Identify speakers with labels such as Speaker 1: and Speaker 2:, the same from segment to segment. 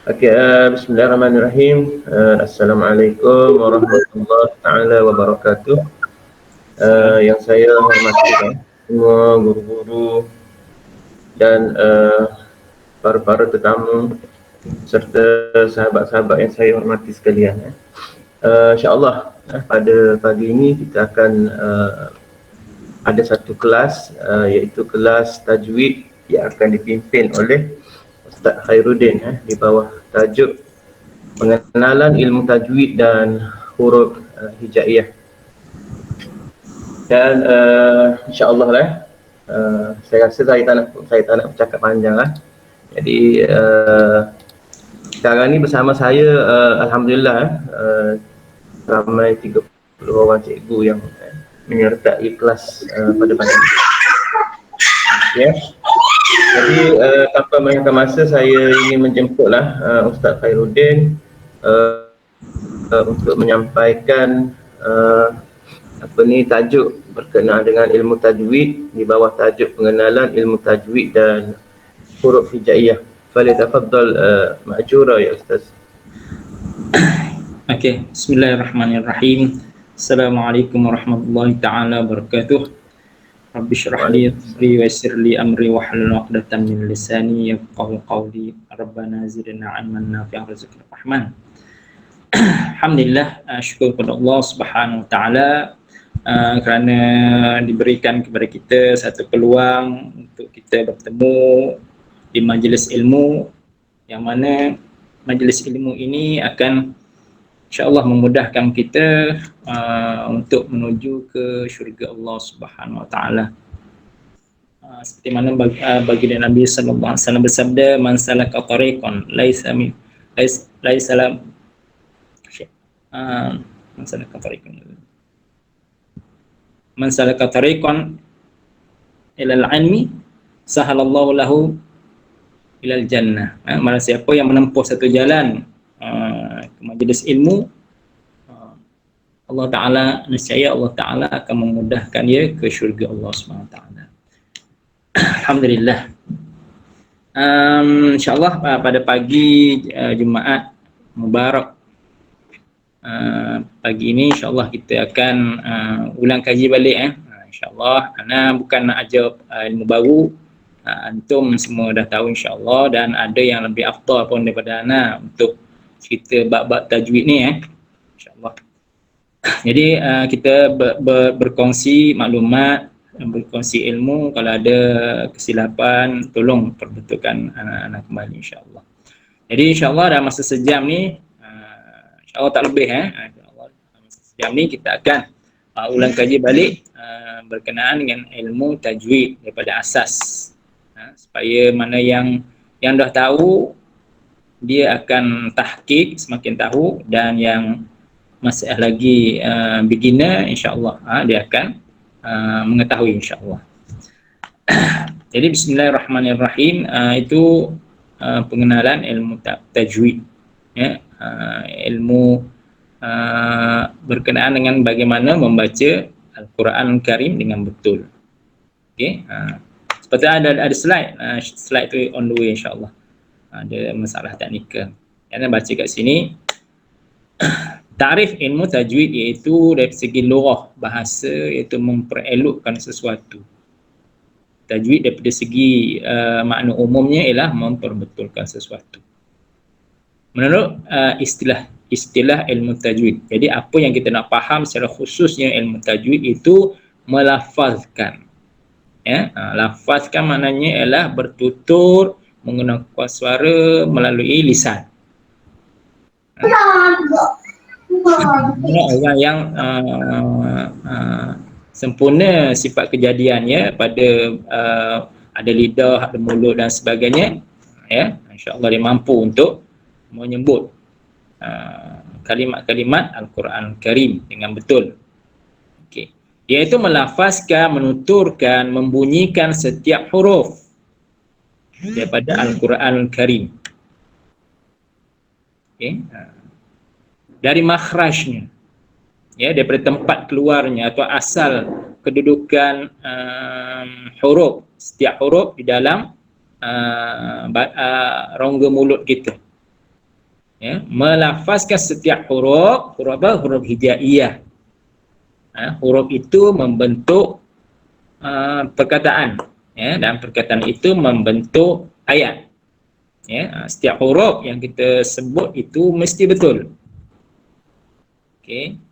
Speaker 1: Okey, bismillahirrahmanirrahim. Assalamualaikum warahmatullahi taala wabarakatuh.
Speaker 2: Salam.
Speaker 1: Yang saya hormati semua guru-guru dan para tetamu serta sahabat-sahabat yang saya hormati sekalian. InsyaAllah pada pagi ini kita akan ada satu kelas iaitu kelas tajwid yang akan dipimpin oleh Ustaz Khairuddin di bawah tajuk pengenalan ilmu tajwid dan huruf hijaiyah. Dan insya-Allah saya rasa saya tak nak bercakap panjang lah. Jadi sekarang ni bersama saya alhamdulillah ramai 30 orang cikgu yang menyertai kelas pada pagi ini. Ya. Jadi tanpa melengahkan masa, saya ingin menjemputlah Ustaz Khairuddin untuk menyampaikan tajuk berkenaan dengan ilmu tajwid di bawah tajuk pengenalan ilmu tajwid dan huruf hijaiyah. Falyatafaddal ma'jura ya Ustaz.
Speaker 2: Okey, bismillahirrahmanirrahim. Assalamualaikum warahmatullahi taala wabarakatuh. Rabbi shrah li sadri wa yassir li amri wa hlul 'uqdatam min lisani yafqahu qawli. Rabbana zidna 'ilman nafi'an warzuqna rahman. Alhamdulillah, syukur kepada Allah Subhanahu wa taala kerana diberikan kepada kita satu peluang untuk kita bertemu di majlis ilmu, yang mana majlis ilmu ini akan insya-Allah memudahkan kita untuk menuju ke syurga Allah Subhanahu wa taala. Seperti mana baginda Nabi sallallahu alaihi wasallam bersabda, man salaka tariqan laisa man salaka tariqan ilal ilmi sahalallahu lahu ilal jannah. Mana siapa yang menempuh satu jalan ke majlis ilmu, Allah Ta'ala, nescaya Allah Ta'ala akan memudahkan dia ke syurga Allah SWT. Alhamdulillah. InsyaAllah pada pagi Jumaat Mubarak pagi ini insyaAllah kita akan ulang kaji balik insyaAllah, kerana bukan nak ajar ilmu baru. Antum semua dah tahu insyaAllah, dan ada yang lebih afdal pun daripada ana untuk cerita bab-bab tajwid ni insyaAllah. Jadi kita berkongsi maklumat, berkongsi ilmu. Kalau ada kesilapan, tolong perbetulkan anak-anak kembali insyaAllah. Jadi insyaAllah dalam masa sejam ni, insyaAllah tak lebih insyaAllah masa sejam ni kita akan ulang kaji balik berkenaan dengan ilmu tajwid daripada asas, supaya mana yang dah tahu dia akan tahqiq, semakin tahu, dan yang masih lagi beginner insya-Allah dia akan mengetahui insya-Allah. Jadi bismillahirrahmanirrahim, itu pengenalan ilmu tajwid ilmu berkenaan dengan bagaimana membaca Al-Quran Al-Karim dengan betul. Okey, seperti ada slide tu on the way insya-Allah. Ada masalah teknikal. Yang baca kat sini. Tarif ilmu tajwid iaitu dari segi lughah bahasa, iaitu memperelokkan sesuatu. Tajwid daripada segi makna umumnya ialah memperbetulkan sesuatu. Menurut istilah ilmu tajwid. Jadi apa yang kita nak faham secara khususnya ilmu tajwid itu melafazkan. Lafazkan maknanya ialah bertutur menggunakan suara melalui lisan. Orang yang sempurna sifat kejadiannya pada ada lidah, ada mulut dan sebagainya, insya-Allah dia mampu untuk menyebut kalimat-kalimat Al-Quran Karim dengan betul. Okey, iaitu melafazkan, menuturkan, membunyikan setiap huruf daripada Al-Quran Karim. Okey, dari makhrajnya, daripada tempat keluarnya atau asal kedudukan huruf, setiap huruf di dalam rongga mulut kita. ya, melafazkan setiap huruf, huruf apa? Huruf hijaiyah. Huruf itu membentuk perkataan, ya, dan perkataan itu membentuk ayat. Ya, setiap huruf yang kita sebut itu mesti betul. Okey.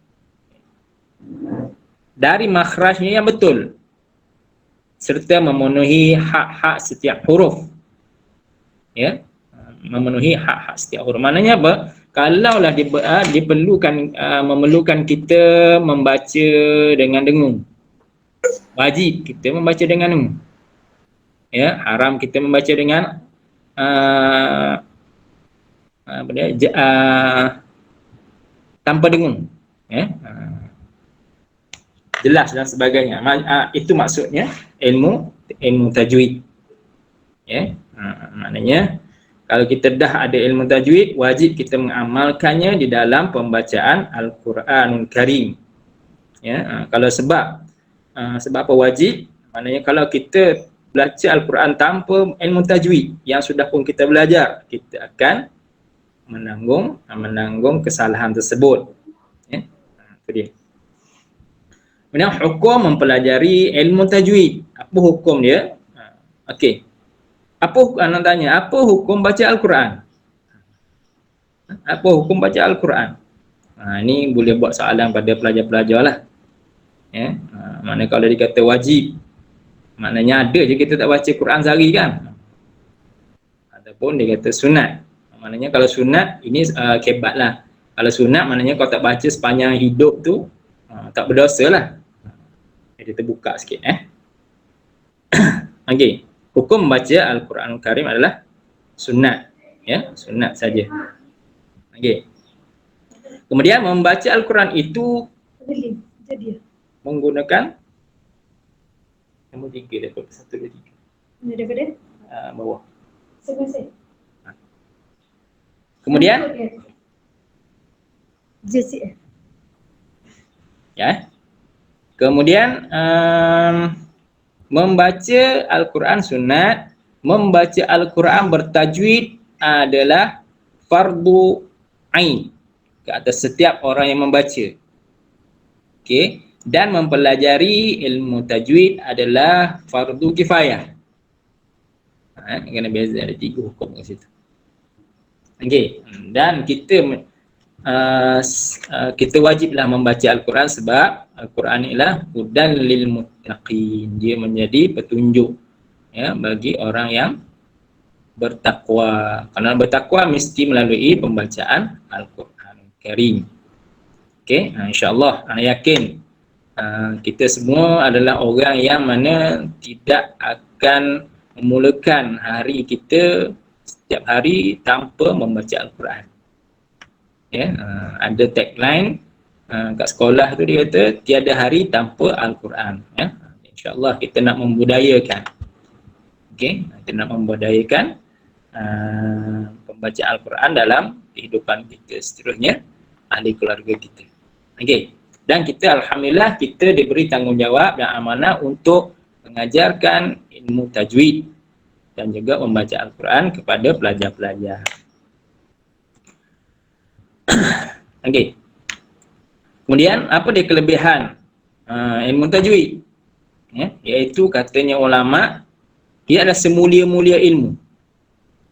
Speaker 2: Dari makhrajnya yang betul, serta memenuhi hak-hak setiap huruf. Ya, memenuhi hak-hak setiap huruf. Maknanya apa? Kalaulah diperlukan memerlukan kita membaca dengan dengung, wajib kita membaca dengan dengung. Ya, haram kita membaca dengan apa dia, tanpa dengung. Ya, jelas dan sebagainya. Itu maksudnya ilmu tajwid. Ya, maknanya kalau kita dah ada ilmu tajwid, wajib kita mengamalkannya di dalam pembacaan Al-Quranul Karim. Ya, kalau sebab apa wajib? Maknanya kalau kita belajar Al-Quran tanpa ilmu tajwid yang sudah pun kita belajar, kita akan menanggung kesalahan tersebut. Ya, itu dia. Kemudian hukum mempelajari ilmu tajwid. Apa hukum dia? Okey. Anak tanya, apa hukum baca Al-Quran? Apa hukum baca Al-Quran? Ini boleh buat soalan pada pelajar-pelajar lah. Ya, mana kalau dikata wajib, maknanya ada je kita tak baca Quran sehari kan? Ataupun dia kata sunat. Maknanya kalau sunat, ini kebat lah. Kalau sunat, maknanya kalau tak baca sepanjang hidup tu, tak berdosa lah. Jadi kita buka sikit. Okey. Hukum membaca Al-Quranul Karim adalah sunat, ya, sunat saja. Okey. Kemudian membaca Al-Quran itu menggunakan nombor 3 daripada 1 2 3.
Speaker 3: Daripada
Speaker 2: Bawah.
Speaker 3: sebenarnya.
Speaker 2: Kemudian
Speaker 3: Jesi.
Speaker 2: Ya. Kemudian membaca Al-Quran sunat, membaca Al-Quran bertajwid adalah fardu ain ke atas setiap orang yang membaca. Okey, dan mempelajari ilmu tajwid adalah fardu kifayah. Kena beza, ada 3 hukum kat situ. Okey, dan kita wajiblah membaca Al-Quran sebab Al-Quran ialah hudan lil muttaqin. Dia menjadi petunjuk, ya, bagi orang yang bertakwa. Kerana bertakwa mesti melalui pembacaan Al-Quran Karim. Okey, insya-Allah ana yakin kita semua adalah orang yang mana tidak akan memulakan hari kita setiap hari tanpa membaca Al-Quran. Ya, ada tagline kat sekolah tu, dia kata tiada hari tanpa Al-Quran. Ya, insya-Allah kita nak membudayakan. Okey, kita nak membudayakan pembacaan Al-Quran dalam kehidupan kita seterusnya, ahli keluarga kita. Okey, dan kita alhamdulillah kita diberi tanggungjawab dan amanah untuk mengajarkan ilmu tajwid dan juga membaca Al-Quran kepada pelajar-pelajar. Okey. Kemudian apa dia kelebihan ilmu tajwid? Ya, iaitu katanya ulama, ia adalah semulia-mulia ilmu.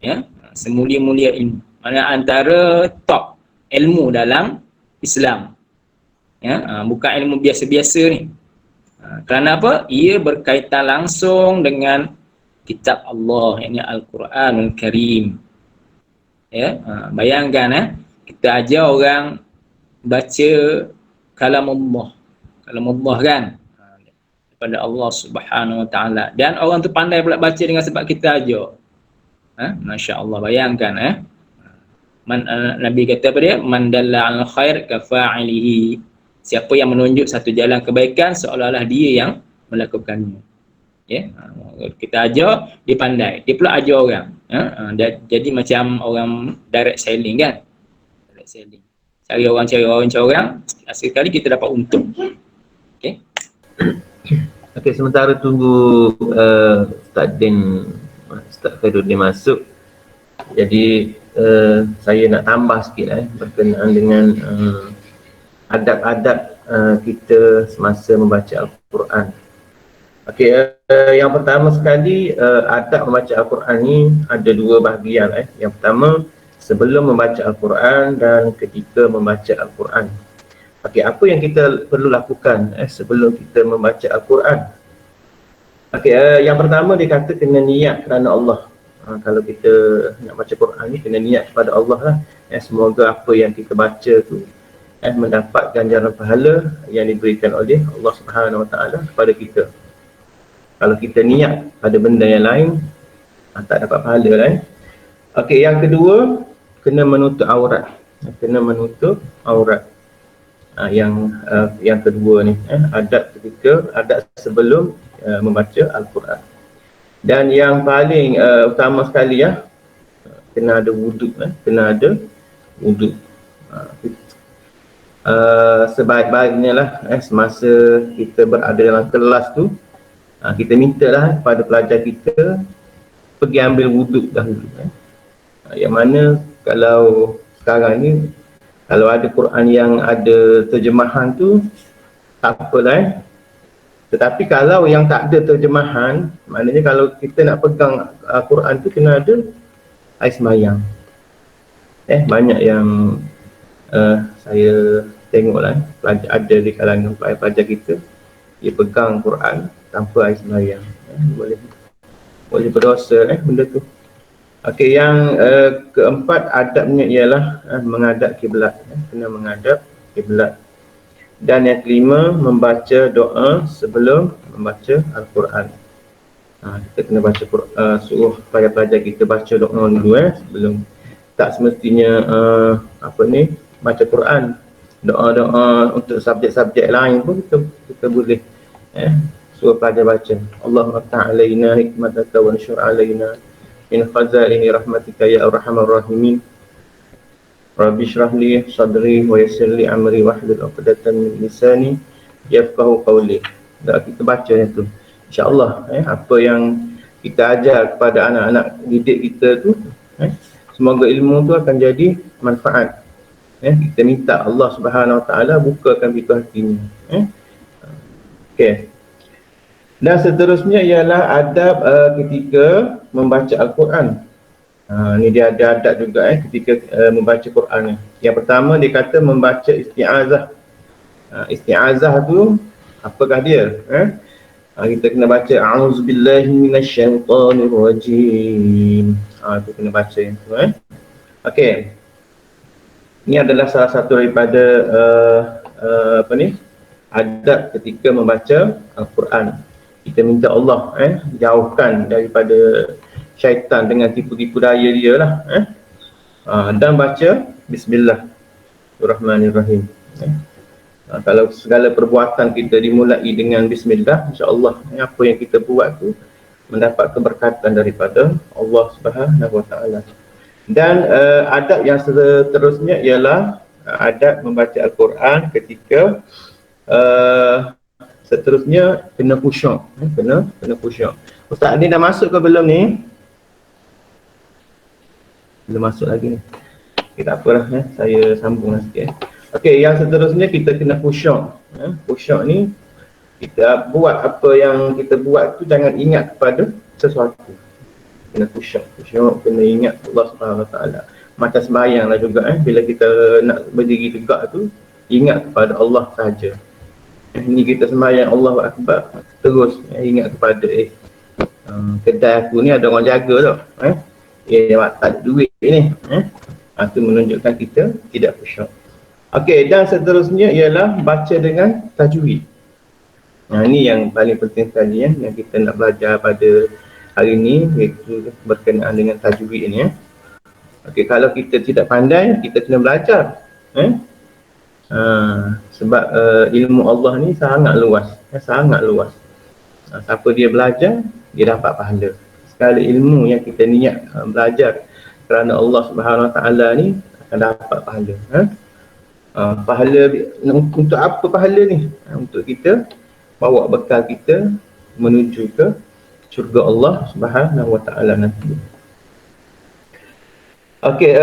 Speaker 2: Ya, semulia-mulia ilmu. Maksudnya antara top ilmu dalam Islam. Ya, bukan ilmu biasa-biasa ni. Kerana apa? Ia berkaitan langsung dengan kitab Allah, yakni Al-Quranul Karim. Ya, bayangkan kita ajar orang baca kalamullah kan, daripada Allah Subhanahu Wa Taala, dan orang tu pandai pula baca dengan sebab kita ajar. Masya-Allah, bayangkan Nabi kata apa dia? Man dalla 'alal khair ka fa'ilihi. Siapa yang menunjuk satu jalan kebaikan seolah-olah dia yang melakukannya. Ya, kita ajar, dia pandai, dia pula ajar orang. Jadi macam orang direct selling kan. Selling. Cari orang, sekali kita dapat untung. Okey.
Speaker 1: Okey, sementara tunggu Ustaz Din, Ustaz Khairuddin masuk. Jadi saya nak tambah sikit berkenaan dengan adab-adab kita semasa membaca Al-Quran. Okey, yang pertama sekali, adab membaca Al-Quran ni ada dua bahagian. Yang pertama, sebelum membaca Al-Quran dan ketika membaca Al-Quran. Okey, apa yang kita perlu lakukan sebelum kita membaca Al-Quran? Okey, yang pertama dia kata kena niat kerana Allah. Kalau kita nak baca Quran ni kena niat kepada Allah lah. Semoga apa yang kita baca tu mendapat ganjaran pahala yang diberikan oleh Allah Subhanahu Wa Taala kepada kita. Kalau kita niat pada benda yang lain, tak dapat pahala lah. Okey, yang kedua, kena menutup aurat. Kena menutup aurat. Yang kedua ni, adab ketika, adab sebelum membaca Al-Quran. Dan yang paling utama sekali kena ada wuduk. Kena ada wuduk. Sebaik-baiknya lah semasa kita berada dalam kelas tu, kita mintalah kepada pelajar kita pergi ambil wuduk dahulu. Yang mana kalau sekarang ni, kalau ada Quran yang ada terjemahan tu, tak apalah. Tetapi kalau yang tak ada terjemahan, maknanya kalau kita nak pegang Quran tu kena ada air sembahyang. Banyak yang saya tengoklah pelajar ada di kalangan pelajar kita, dia pegang Quran tanpa air sembahyang. Boleh berdosa benda tu. Okey, yang keempat adabnya ialah menghadap kiblat. Kena menghadap kiblat. Dan yang kelima, membaca doa sebelum membaca Al-Quran. Kita kena baca suruh pelajar-pelajar kita baca doa dulu sebelum. Tak semestinya baca Quran. Doa-doa untuk subjek-subjek lain pun kita boleh suruh pelajar baca. Allahumma ta'alaina hikmataka wa nsyur alaina min khazaini rahmatika ya arhamar rahimin. Rabbi shrah li sadri wa yassir li amri wahlul 'uqdatam min lisani yafqahu qawli. Dah kita baca itu. Insya-Allah apa yang kita ajar kepada anak-anak didik kita tu semoga ilmu tu akan jadi manfaat. Kita minta Allah Subhanahu Wa Taala bukakan pintu hatinya. Okey. Dan seterusnya ialah adab ketika membaca Al-Quran. Ni dia ada adab juga ketika membaca Quran. Yang pertama dia kata membaca isti'azah. Isti'azah tu apakah dia? Kita kena baca a'udzubillahi minasyaitonirrajim. Tu kena baca yang tu. Okey. Ini adalah salah satu daripada adab ketika membaca Al-Quran. Kita minta Allah jauhkan daripada syaitan dengan tipu-tipu daya dia lah. Dan baca Bismillahirrahmanirrahim. Kalau segala perbuatan kita dimulai dengan Bismillah, insya-Allah apa yang kita buat tu mendapat keberkatan daripada Allah Subhanahu Wa Taala. Dan adab yang seterusnya ialah adab membaca Al-Quran ketika seterusnya kena khusyuk. Kena khusyuk. Ustaz ni dah masuk ke belum ni? Belum masuk lagi ni. Okay, tak apalah saya sambung sikit. Okey, yang seterusnya kita kena khusyuk. Khusyuk ni kita buat apa yang kita buat tu jangan ingat kepada sesuatu. Kena khusyuk, kena ingat Allah Subhanahu Wa Taala. Macam sembahyang lah juga bila kita nak berdiri tegak tu ingat kepada Allah saja. Ini kita sembahyang Allahu Akbar terus ingat kepada kedai aku ni ada orang jaga tau. Tak ada duit ni. Itu menunjukkan kita tidak khusyuk. Okey, dan seterusnya ialah baca dengan tajwid. Ini yang paling penting sekali yang kita nak belajar pada hari ini, iaitu berkenaan dengan tajwid ni. Okey, kalau kita tidak pandai, kita kena belajar. Sebab ilmu Allah ni sangat luas. Sangat luas. Siapa dia belajar, dia dapat pahala. Segala ilmu yang kita niat belajar kerana Allah Subhanahu Wa Taala ni akan dapat pahala. Pahala untuk apa pahala ni? Untuk kita bawa bekal kita menuju ke syurga Allah Subhanahu Wa Taala nanti. Okey,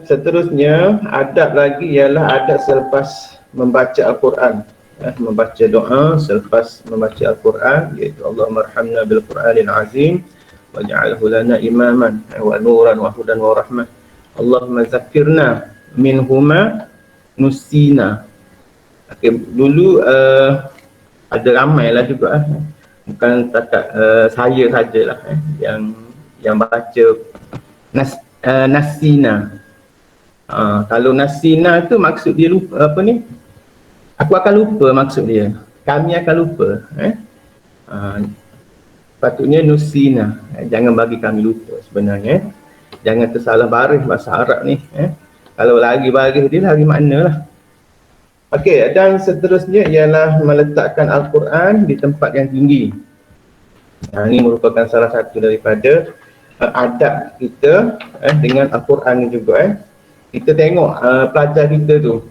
Speaker 1: seterusnya adab lagi ialah adab selepas membaca Al-Quran. Membaca doa selepas membaca Al-Quran, iaitu Allahumma arhamna bil Qur'anil azim waj'alhu lana imaman wa nuran wa hudan wa rahmah. Allahumma zakirna minhuma nusina. Okey, dulu ada ramai lah juga bukan takat saya sajalah yang baca nasina. Kalau nasina tu maksud dia lupa, apa ni? Aku akan lupa maksud dia. Kami akan lupa. Patutnya nusina. Jangan bagi kami lupa sebenarnya. Jangan tersalah baris bahasa Arab ni. Kalau lagi baris dia lagi makna lah. Okey, dan seterusnya ialah meletakkan Al-Quran di tempat yang tinggi. Ini merupakan salah satu daripada adab kita dengan Al-Quran juga. Kita tengok pelajar kita tu,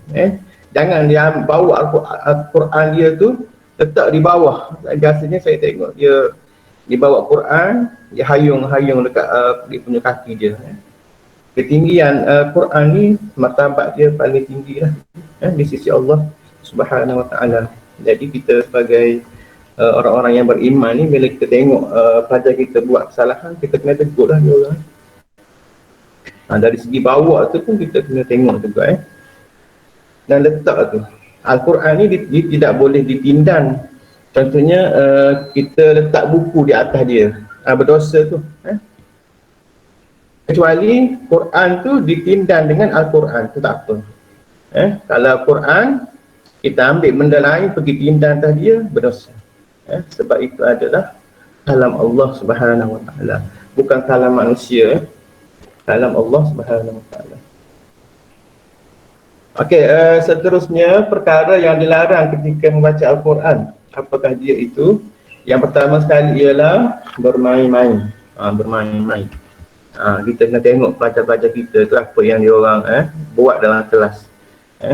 Speaker 1: jangan dia bawa Al-Quran dia tu letak di bawah. Biasanya saya tengok dia bawa Quran, dia hayung dekat dia punya kaki dia. Ketinggian Quran ni, martabat dia paling tinggi lah di sisi Allah Subhanahu Wa Taala. Jadi kita sebagai orang-orang yang beriman ni, bila kita tengok pelajar kita buat kesalahan, kita kena tegur lah dia orang. Dari segi bawa tu pun kita kena tengok juga dan letak tu. Al-Quran ni dia tidak boleh ditindan. Contohnya kita letak buku di atas dia, berdosa tu. Kecuali Quran tu ditindan dengan Al-Quran, tu tak apa. Kalau Quran kita ambil benda lain pergi tindan atas dia, berdosa. Sebab itu adalah kalam Allah Subhanahu Wa Taala, bukan kalam manusia. Kalam Allah Subhanahu Wa Taala. Okey, seterusnya perkara yang dilarang ketika membaca Al-Quran. Apakah dia itu? Yang pertama sekali ialah bermain-main. Bermain-main. Kita kena tengok pelajar-pelajar kita tu apa yang dia orang buat dalam kelas.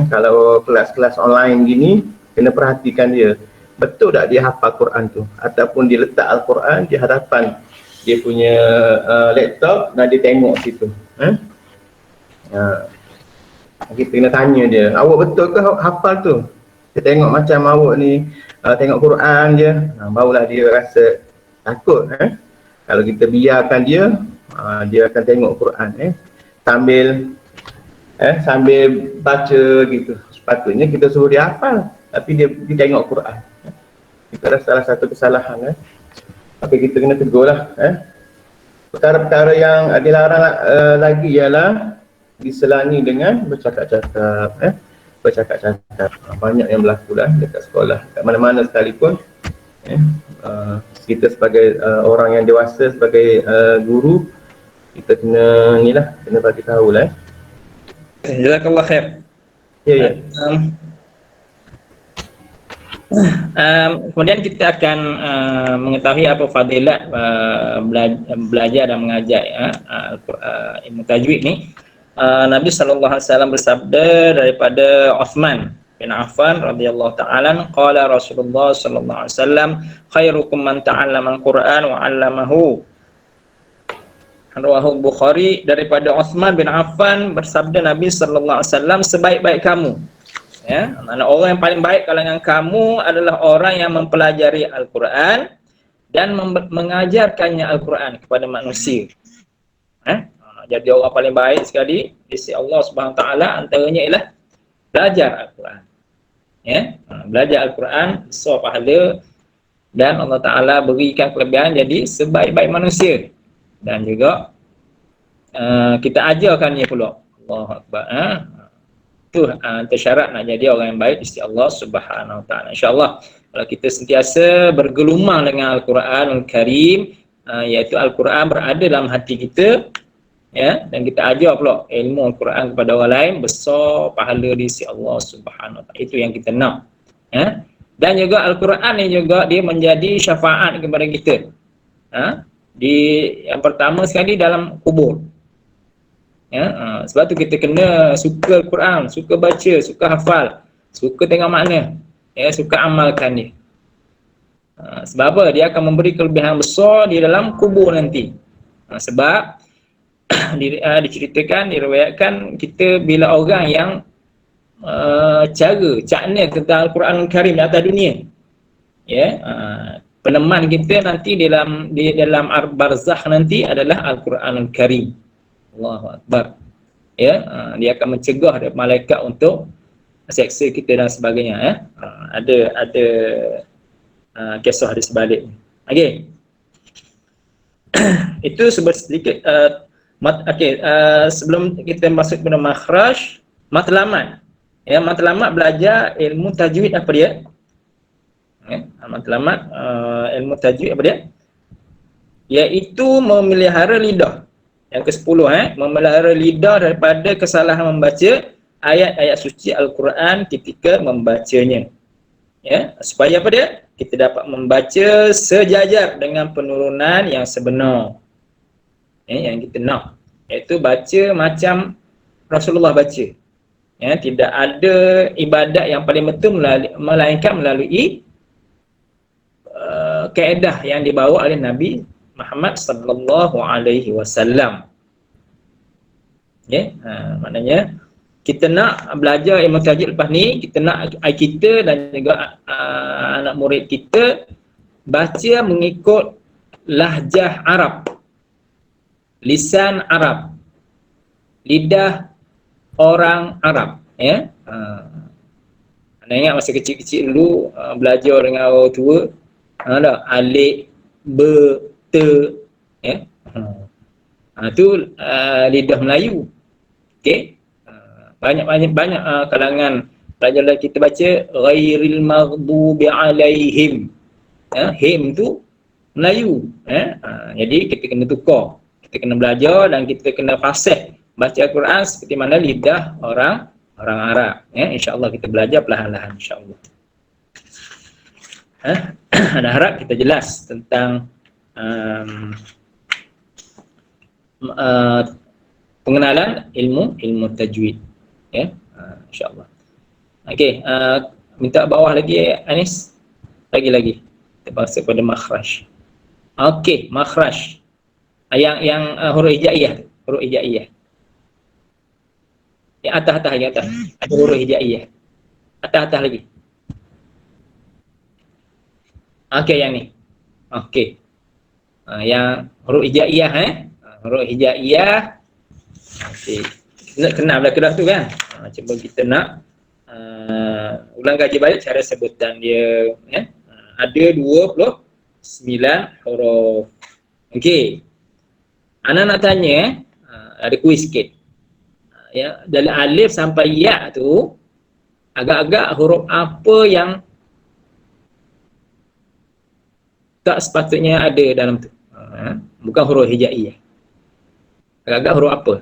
Speaker 1: Kalau kelas-kelas online gini, kena perhatikan dia. Betul tak dia hafal Quran tu? Ataupun dia letak Al-Quran di hadapan dia punya laptop dan dia tengok situ. Kita kena tanya dia, awak betul ke hafal tu? Dia tengok macam awak ni tengok Quran je, barulah dia rasa takut. Kalau kita biarkan dia, dia akan tengok Quran sambil baca gitu. Sepatutnya kita suruh dia hafal, tapi dia tengok Quran. Itu adalah salah satu kesalahan. Tapi kita kena tegur lah. Perkara-perkara yang dilarang lagi ialah diselangi dengan bercakap-cakap. Bercakap-cakap. Banyak yang berlaku lah dekat sekolah, kat mana-mana sekalipun. Kita sebagai orang yang dewasa, sebagai guru, kita kena bagi tahu lah.
Speaker 2: Jazakallah khair.
Speaker 1: Ya.
Speaker 2: Kemudian kita akan mengetahui apa fadilat belajar dan mengajar ilmu tajwid ni. Nabi SAW bersabda daripada Uthman bin Affan radhiyallahu ta'ala, qala Rasulullah sallallahu alaihi wasallam, khairukum man ta'allama al-Quran wa 'allamahu. Rawahu Bukhari. Daripada Uthman bin Affan bersabda Nabi sallallahu alaihi wasallam, sebaik-baik kamu, mana orang yang paling baik kalangan kamu adalah orang yang mempelajari Al-Quran dan mengajarkannya Al-Quran kepada manusia. Jadi orang paling baik sekali di sisi Allah Subhanahu Taala antaranya ialah belajar Al-Quran. Belajar Al-Quran besar pahala dan Allah Taala berikan kelebihan jadi sebaik-baik manusia. Dan juga kita ajarkannya pula. Allahu Akbar. Itu tersyarat nak jadi orang yang baik di sisi Allah Subhanahu Taala. Insya-Allah kalau kita sentiasa bergelumang dengan Al-Quranul Karim, iaitu Al-Quran berada dalam hati kita, dan kita ajar pula ilmu Al-Quran kepada orang lain, besar pahala di sisi Allah Subhanahu Wa Taala. Itu yang kita nak. Dan juga Al-Quran ni juga dia menjadi syafaat kepada kita. Yang pertama sekali dalam kubur. Sebab tu kita kena suka Al-Quran, suka baca, suka hafal, suka tengok makna, suka amalkan dia. Sebab apa? Dia akan memberi kelebihan besar di dalam kubur nanti. Sebab diceritakan, diriwayatkan kita bila orang yang cakna tentang Al-Quranul Karim di atas dunia, ya, peneman kita nanti di dalam barzakh nanti adalah Al-Quranul Karim. Allahu Akbar. Ya, dia akan mencegah dari malaikat untuk seksa kita dan sebagainya, ya. Ada kisah di sebalik. Okey. Itu sedikit sebelum kita masuk kepada makhraj, matlamat. Ya, matlamat belajar ilmu tajwid apa dia? Ya, matlamat ilmu tajwid apa dia? Iaitu memelihara lidah. Yang ke-10, memelihara lidah daripada kesalahan membaca ayat-ayat suci Al-Quran ketika membacanya. Ya, supaya apa dia? Kita dapat membaca sejajar dengan penurunan yang sebenar. Ya, yang kita nak, iaitu baca macam Rasulullah baca. Ya, tidak ada ibadat yang paling betul melainkan melalui kaedah yang dibawa oleh Nabi Muhammad sallallahu alaihi wasallam. Ya, maknanya kita nak belajar ilmu tajwid lepas ni, kita nak kita dan juga anak murid kita baca mengikut lahjah Arab, lisan Arab, lidah orang Arab, ya. Anda ingat masa kecil-kecil dulu belajar dengan orang tua, alif, be, te, ya. Itu lidah Melayu. Okey. Banyak kalangan pelajar kita baca ghairil maghdubi alaihim. Him tu Melayu, jadi kita kena tukar. Kita kena belajar dan kita kena fasih baca Al-Quran seperti mana lidah orang Arab, ya. InsyaAllah kita belajar perlahan-lahan, insyaAllah. Ada harap kita jelas tentang pengenalan ilmu tajwid, ya. InsyaAllah. Okey, minta bawah lagi Anis, lagi kita masuk pada makhraj. Okey, makhraj yang huruf hijaiyah, yang atas ada huruf hijaiyah, atas lagi. Okey, yang ni. Okey, yang huruf hijaiyah, huruf hijaiyah. Okey, kita kenal dah kedah tu kan. Cuba kita nak ulang kaji balik cara sebutan dia, ya. Ada 29 huruf. Okey, Ana nak tanya, ada kuis sikit. Ya, dari alif sampai ya tu agak-agak huruf apa yang tak sepatutnya ada dalam tu? Bukan huruf hijaiyah. Agak-agak huruf apa?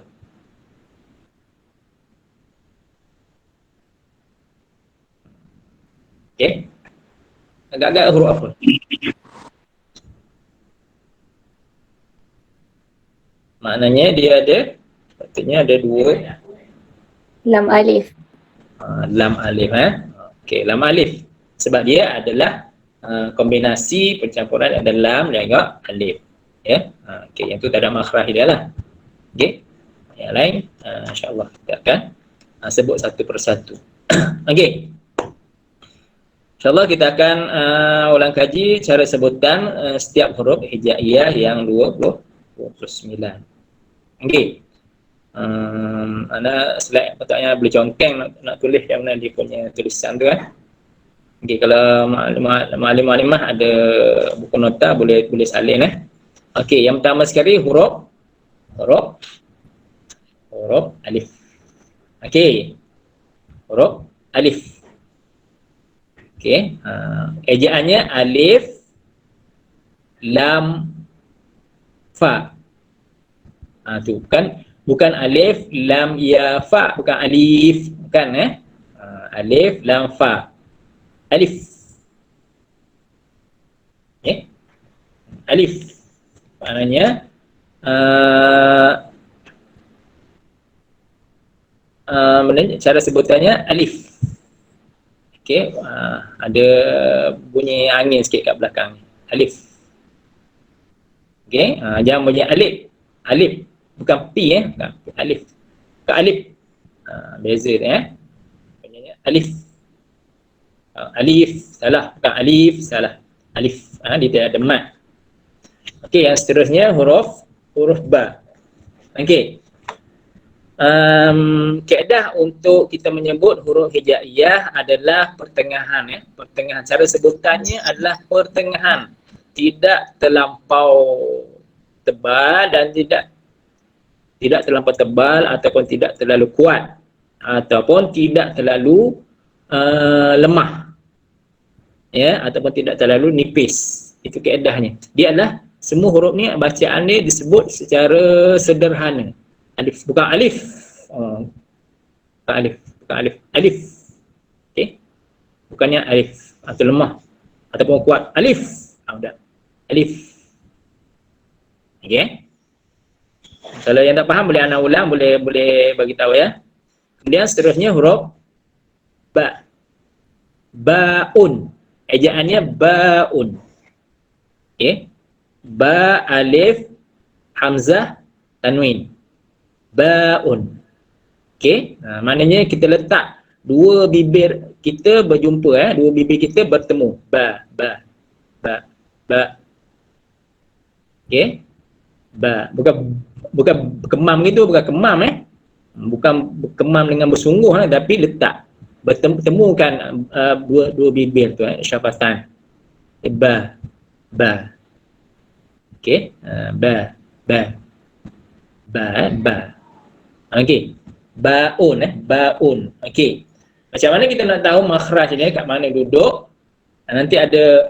Speaker 2: Okey. Agak-agak huruf apa? Maknanya dia ada, patutnya ada dua.
Speaker 3: Lam alif.
Speaker 2: Lam alif, Okey, lam alif. Sebab dia adalah kombinasi pencampuran ada lam dan juga alif. Ya. Okey, yang tu tak ada makhraj dia lah. Okey. Yang lain insya-Allah kita akan sebut satu persatu. Okey. InsyaAllah kita akan ulang kaji cara sebutan setiap huruf hijaiyah yang 29. Okey. Anda slide patutnya boleh congkeng nak tulis yang mana dia punya tulisan tu kan. Okey, kalau maklimah ada buku nota boleh salin. Okey, yang pertama sekali huruf alif. Okey. Huruf alif. Okey, ejaannya alif lam fa. Tu bukan alif lam ya fa, bukan alif, bukan alif lam fa. Alif. Okey. Alif. Maknanya cara sebutannya alif. Okey, ada bunyi angin sikit kat belakang. Alif. Okey, jangan bunyi alif. bukan P bukan P, alif. Bukan alif. Beza dia alif. Alif salah, bukan alif salah. Alif dia tidak ada mat. Okey, yang seterusnya huruf ba. Okey. Kaedah untuk kita menyebut huruf hijaiyah adalah pertengahan pertengahan. Cara sebutannya adalah pertengahan, tidak terlampau tebal dan tidak terlampau tebal ataupun tidak terlalu kuat ataupun tidak terlalu lemah ataupun tidak terlalu nipis. Itu kaedahnya. Dia adalah semua huruf ni bacaan dia disebut secara sederhana. Alif, bukan alif. Bukan alif, bukan alif. Alif. Okey. Bukannya alif atau lemah ataupun kuat. Alif. Sudah. Alif. Okey. Kalau yang tak faham boleh ana ulang, boleh bagi tahu ya. Kemudian seterusnya huruf ba. Baun. Ejaannya baun. Okey. Ba, alif, hamzah, tanwin. Baun. Okey, maknanya kita letak dua bibir kita berjumpa dua bibir kita bertemu. Ba. Okey. Ba. Bukan kemam gitu, bukan kemam Bukan kemam dengan bersungguh tapi letak bertemukan dua bibir tu syafatan. Ba. Okey, ba. Okey. Baun baun. Okey. Macam mana kita nak tahu makhraj ni kat mana duduk? Nanti ada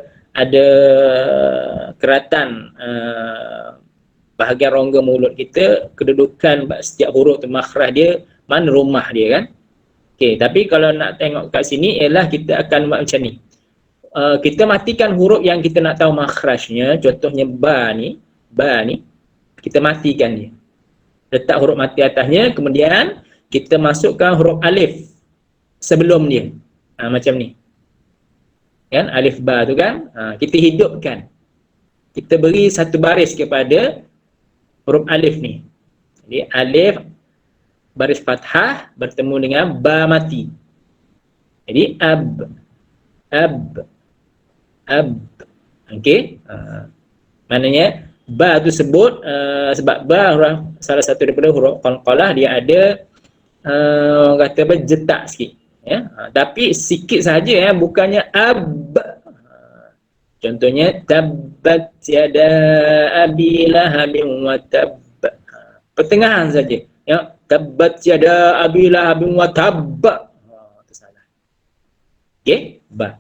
Speaker 2: keratan bahagian rongga mulut kita, kedudukan setiap huruf tu makhraj dia, mana rumah dia kan? Okey, tapi kalau nak tengok kat sini ialah kita akan buat macam ni. Kita matikan huruf yang kita nak tahu makhrajnya, contohnya ba ni, kita matikan dia. Letak huruf mati atasnya, kemudian kita masukkan huruf alif sebelum dia. Macam ni. Kan alif ba tu kan? Kita hidupkan. Kita beri satu baris kepada huruf alif ni. Jadi alif baris fathah bertemu dengan ba mati. Jadi ab. Okey. Maknanya ba tu sebut sebab ba salah satu daripada huruf qalqalah, dia ada kata apa, jetak sikit tapi sikit saja bukannya ab. Contohnya tabbat yada abi lahabin wa tabb, pertengahan saja tabbat yada abi lahabin wa tabb, itu salah. Okey, ba.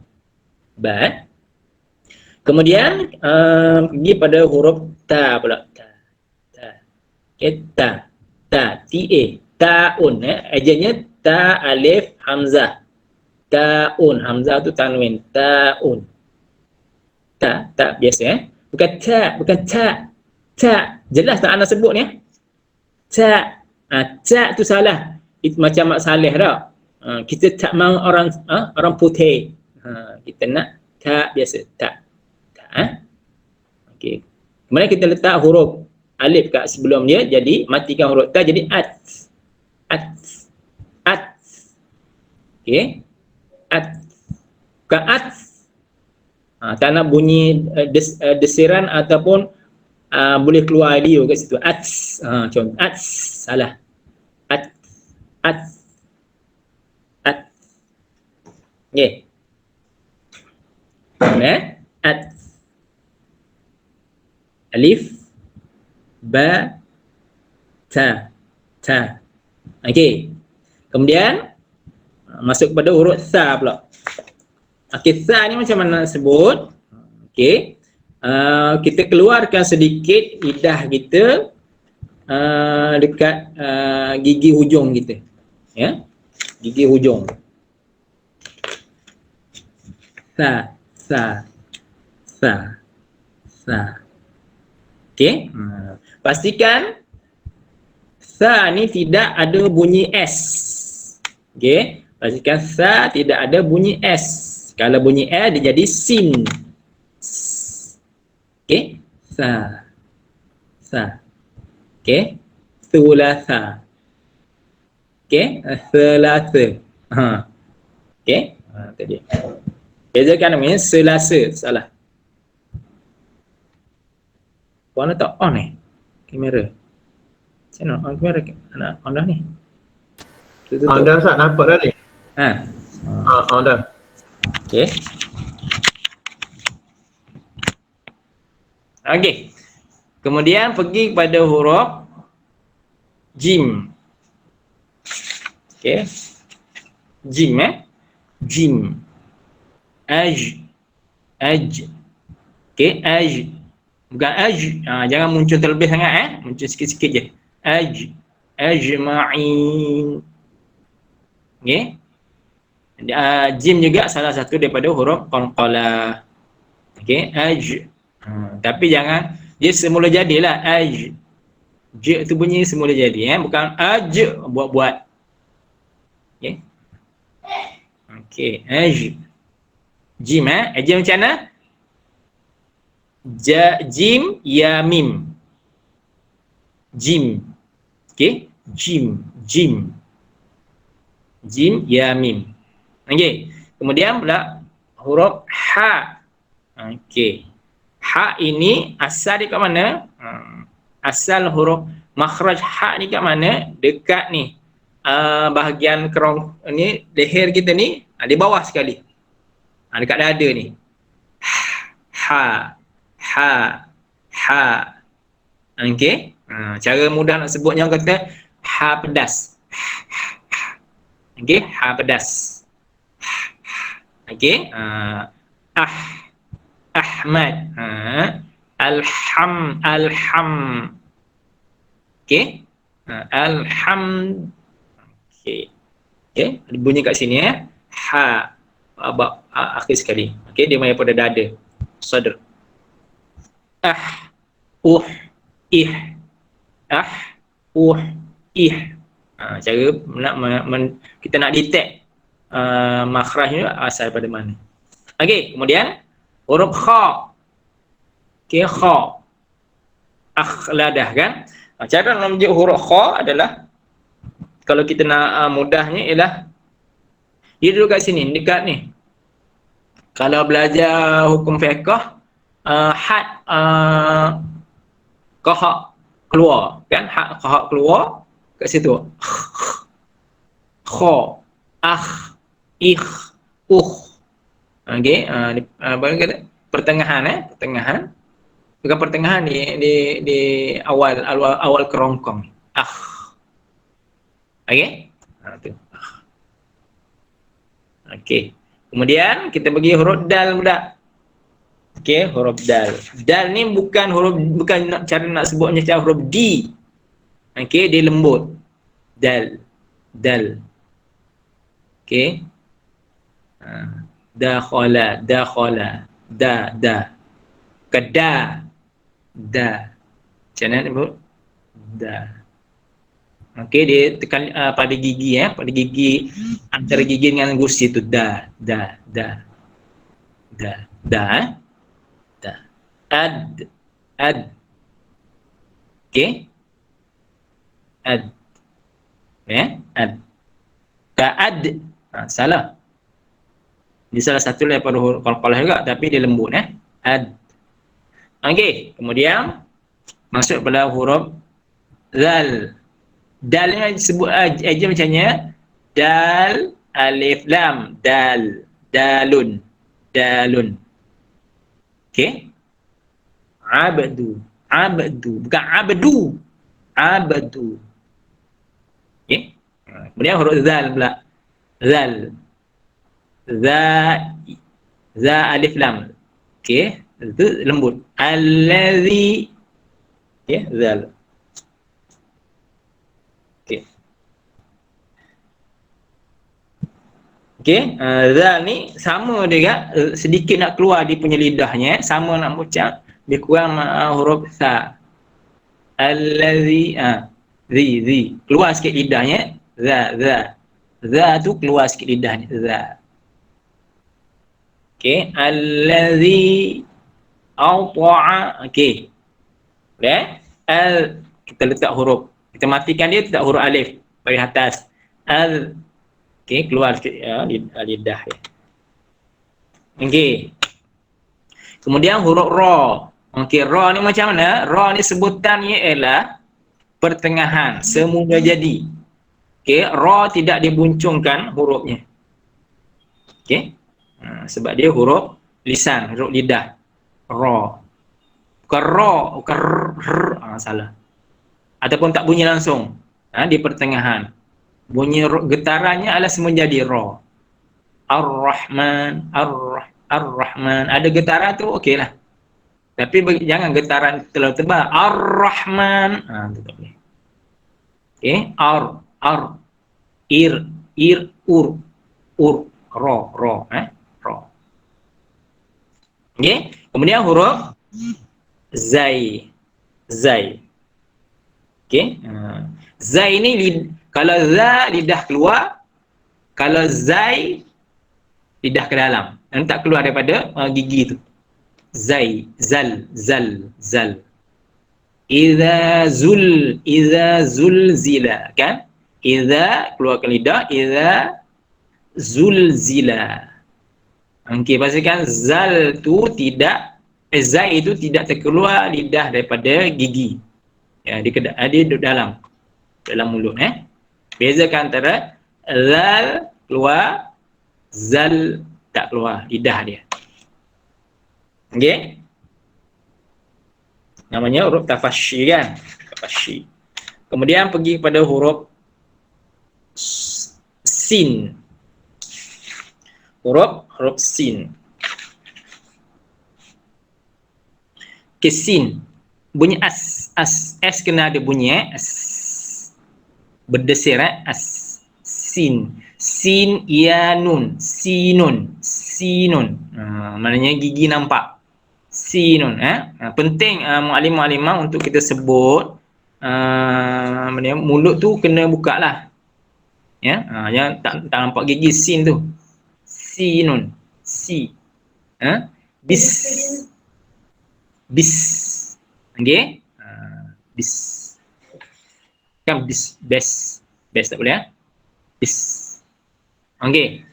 Speaker 2: Kemudian pergi pada huruf ta pula. Ta, taun ejanya ta alif hamzah. Taun, hamzah tu tanwin, taun. Ta biasa bukan ta. Jelas tak ana sebut ni? Ta. Ta tu salah. Itu macam Mak Saleh dah. Kita tak mahu orang putih. Kita nak ta biasa, ta. Okey. Kemudian kita letak huruf alif kat sebelum dia, jadi matikan huruf ta jadi at. Okey. Bukan at. Tak nak bunyi desiran ataupun boleh keluar liu kat situ. At. Contoh at salah. At. Okey. At. Alif, ba, ta. Okey. Kemudian masuk kepada huruf sa pula. Okey, sa ni macam mana nak sebut? Okey. Kita keluarkan sedikit lidah kita dekat gigi hujung kita. Ya. Gigi hujung. Sa. Okey. Pastikan sa ni tidak ada bunyi S. Okey. Pastikan sa tidak ada bunyi S. Kalau bunyi S dia jadi sin. Okey. Sa. Okey. thulatha. Okey, thalatha. Ha. Okey. Tadi. Bezakan namanya selasa, salah. Puan tak on ni kamera. Saya nak on kamera, nak on dah ni. Tutup.
Speaker 1: Dah Ustaz, nampak dah ni?
Speaker 2: Ha.
Speaker 1: Dah.
Speaker 2: Okey. Okey. Kemudian pergi kepada huruf jim. Okey. Jim Jim. Aj. Okey, aj. Bukan aj. Jangan muncul terlebih sangat Muncul sikit-sikit je. Ajma'in. Okey. Jim juga salah satu daripada huruf qalqalah. Okey, tapi jangan dia semula jadilah J tu bunyi semula jadi bukan buat-buat. Okey. Okey, jim jim macam mana? Jim ya mim. Jim. Okey, jim ya mim. Okey. Kemudian pula huruf ha. Okey. Ha ini asal dia kat mana? Asal huruf makhraj ha ni kat mana? Dekat ni. Bahagian kerong ni, leher kita ni, di bawah sekali. Dekat dada ni. Ha. Okey. Cara mudah nak sebutnya kata ha pedas. Okey, ha pedas. Okey. Ahmad. Alham. Okey. Okey. Okey, bunyi kat sini ha akhir sekali. Okey, dia main pada dada. Sadr. Ih. Cara kita nak detect makhrajnya asal pada mana. Okey, kemudian huruf kha. Okey, kha. Akhladah kan. Cara nak menunjuk huruf kha adalah kalau kita nak mudahnya ialah dia duduk kat sini, dekat ni. Kalau belajar hukum fiqh, had qah keluar kan, had qah keluar kat situ. Kha, ikh, okey, apa kata pertengahan pertengahan. Bukan pertengahan di awal kerongkong. Okey. Tu. Okey. Kemudian kita bagi huruf dal pula. Okey, huruf dal. Dal ni bukan cara nak sebutnya macam huruf D. Okey, dia lembut. Dal. Okey. Dakhala. Da. Kada. Da. Macam mana ni, Bu? Da. Okey, dia tekan pada gigi pada gigi antara gigi dengan gusi tu. Da. Ad. Okey. Ad. Ad. Ka'ad. Salah. Dia salah satu daripada huruf qalqalah juga, tapi dia lembut Ad. Okey, kemudian masuk pada huruf zal. Dal ni disebut aja macamnya dal alif lam dalun. Okey. Abdu bukan abdu. Okey. Kemudian huruf zal pula. Zal. Za alif lam. Okey, itu lembut. Allazi. Okey, zal. Okey, zal ni sama dia sedikit nak keluar dia punya lidahnya, sama nak ucap, lebih kurang huruf sa. Allazi zi keluar sikit lidahnya, za tu keluar sikit lidahnya, za. Okey, allazi awta'a. Okey. Kita letak huruf Kita matikan dia tak huruf alif bagi atas. Al. Okey, keluar sikit ya, lidah ya. Okey. Kemudian huruf ra. Okey, ra ni macam mana? Ra ni sebutannya ialah pertengahan, semula jadi. Okey, ra tidak dibuncungkan hurufnya. Okey. Sebab dia huruf lisan, huruf lidah. Ra. Bukan ra, bukan salah. Ataupun tak bunyi langsung. Di pertengahan. Bunyi getarannya adalah semenjadi ra. Ar-Rahman, Ar-Rahman. Ada getaran tu okeylah. Tapi jangan getaran terlalu tebal. Ar-Rahman. Tu tak boleh. Okey, ir, ur, ra, ra. Okey, kemudian huruf zai. Okey, zai ni kalau za lidah keluar, kalau zai lidah ke dalam. Dan tak keluar daripada gigi tu. Zai, zal. Iza zulzila, kan? Iza keluarkan lidah, iza zulzila. Okey, pastikan zal tu tidak zai itu tidak terkeluar lidah daripada gigi. Ya, dia duduk dalam mulut Bezakan antara zal keluar, zal tak keluar lidah dia. Okey? Namanya huruf tafasyi, kan? Tafasyi. Kemudian pergi kepada huruf sin. Huruf sin. Okey, sin. Bunyi as. S kena ada bunyi as. Berdesir as. Sin. Sin ya nun. Sinun. Maknanya gigi nampak. Sinun. Penting muallim-muallimah untuk kita sebut mulut tu kena buka lah. Ya, yang tak nampak gigi sin tu. Sinun. Si. Bis. Okey? Bis. Kan bis, best tak boleh Bis. Okey.